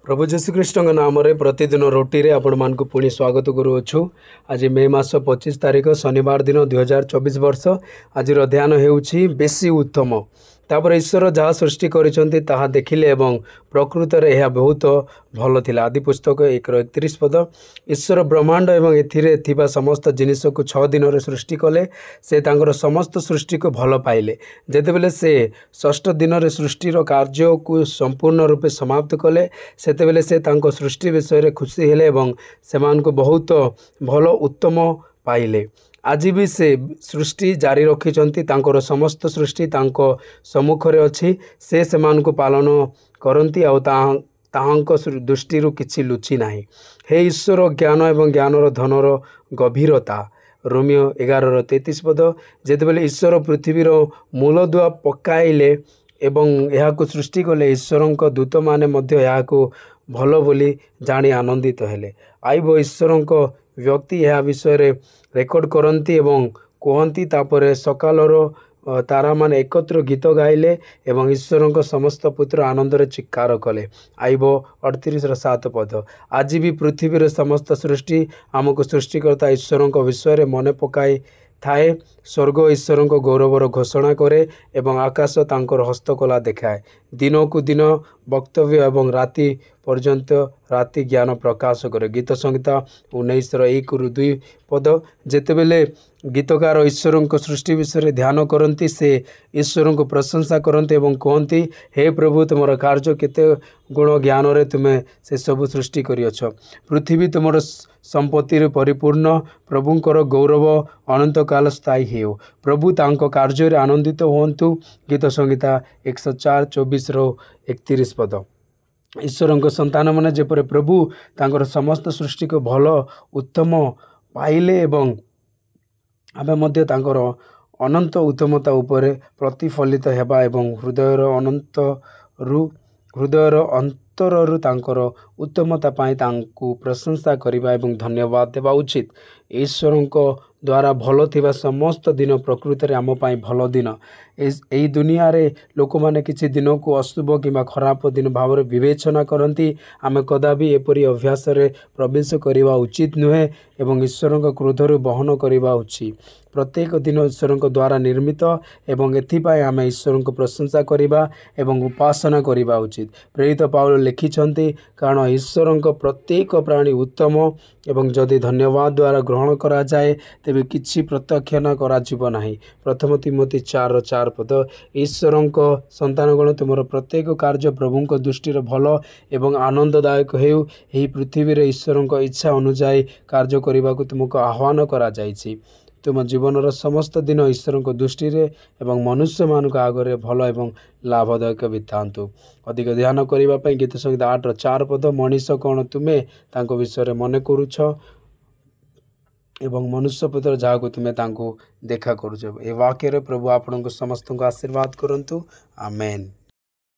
प्रभु जीशुख्रीष्ट नाम प्रतिदिन रोटी रे आपण मान को पुणी स्वागत करुअछु। आज मे मास 25 तारिख शनिवार दिन 2024 वर्ष। आज ध्यान हेउछि बेसी उत्तम। तापर ईश्वर जहाँ सृष्टि करिसंती ताहा देखिले एवं प्रकृत रे यह बहुत भल थिला। आदि पुस्तक 1:31 पद। ईश्वर ब्रह्मांड एवं एथिरे थिबा समस्त जिनिस को 6 दिन रे सृष्टि कले। से तांकर समस्त सृष्टि को भल पाइले। जेतेबेले से षष्ठ दिन रे सृष्टिर कार्य को संपूर्ण रूपे समाप्त कले सेतेबेले से तांको सृष्टि विषय रे खुशी हेले एवं सेमान को बहुत भल उत्तम पाइले। आज भी से सृष्टि जारी रखिचंती। तांकर समस्त सृष्टि तांको सम्मुखरे अछि। से सेमान को पालन करंती आ ताहांक दृष्टि किछि लुचि नाही। हे ईश्वर ज्ञान एवं ज्ञानर धनर गभीरता। रोमियो 11:33 पद। जेतेबेले ईश्वर पृथ्वीर मूलदुआ पकाइले एवं यहाको सृष्टि कले ईश्वरंक दूत माने मध्य यहाको भल बोली जानी आनंदित हेले। आइब ईश्वरंक व्यक्ति यह विषय रे रेकर्ड करती एवं कहती। तापर सकालर तारा माने एकत्र गीत गाइले एवं ईश्वरंक समस्त पुत्र आनंद रे चिक्कार कले। आइब 38:7 पद। आज भी पृथ्वीर समस्त सृष्टि आमको सृष्टिकर्ता ईश्वरंक विषय रे मन पकाई थाए। स्वर्ग ईश्वरंक गौरवर घोषणा करे एवं आकाश तांकर हस्तकला देखाए। दिन को दिन वक्तव्य एवं राति पर्यंत राति ज्ञान प्रकाश करे। गीत संहिता 19:1-2 पद। जेतेबेले गीतकार ईश्वरंक सृष्टि विषय ध्यान करती से ईश्वरंक प्रशंसा करते एवं कहती, हे प्रभु तुमर कार्य केते गुण ज्ञान रे तुमे से सब सृष्टि करियछ। पृथ्वी तुमर संपत्ति रे परिपूर्ण। प्रभुंकर गौरव अनंत काल स्थायी हेउ। प्रभु तांको कार्य रे आनंदित होंतु। गीत संहिता 104:24-31 पद। ईश्वरंक संतान माने जेपरे प्रभु तांकर समस्त सृष्टि को भल उत्तम पाइले एवं आमे मध्य तांकर अनंत उत्तमता उपरे प्रतिफलित हेबा एवं हृदयर अंतररु तांकर उत्तमता पाई तांकु प्रशंसा करिबा एवं धन्यवाद देवा उचित। ईश्वरंक द्वारा भल थिबा समस्त दिन प्रकृति रे आम पाई भल दिन। एई दुनिया रे लोक माने किछि दिन को अशुभ किंबा खराब दिन भाव रे विवेचना करती। आमे कदापि एपरि अभ्यास रे प्रवेश करिवा उचित नुहे एवं ईश्वरंक क्रोध रे बहन करिवा उचित। प्रत्येक दिन ईश्वरंक द्वारा निर्मित एवं एथिपाई आमे ईश्वरंक प्रशंसा करिबा एवं उपासना करिबा उचित। प्रेरित पाउल लिखिछंती, कारण ईश्वरंक प्रत्येक प्राणी उत्तम एवं जदि धन्यवाद द्वारा ग्रहण करा जाए तेबे किछि प्रत्याख्यान करा जिवो नाही। प्रथम तिमोथी 4:4 पद। ईश्वरंक संतानगण तुमर प्रत्येक कार्य प्रभुंक दृष्टि रे भल एवं आनंददायक हेउ। एही पृथ्वी रे ईश्वरंक इच्छा अनुसार कार्य करिबाकु तुमको आह्वान करा जायछि। तुम जीवनर समस्त दिन ईश्वरंक दृष्टि रे एवं मनुष्य मानक आगरे भल एवं लाभदायक बितांतु। अधिक ध्यान करिबा पई गीत संहिता 8:4 पद। मनीष कौन तुमे तांको विषय रे मन करूछ एवं मनुष्य पुत्र जाहाको तुमे तांको देखा करूछ। ए वाक्य रे प्रभु आपनको समस्त को आशीर्वाद करंतु। आमेन।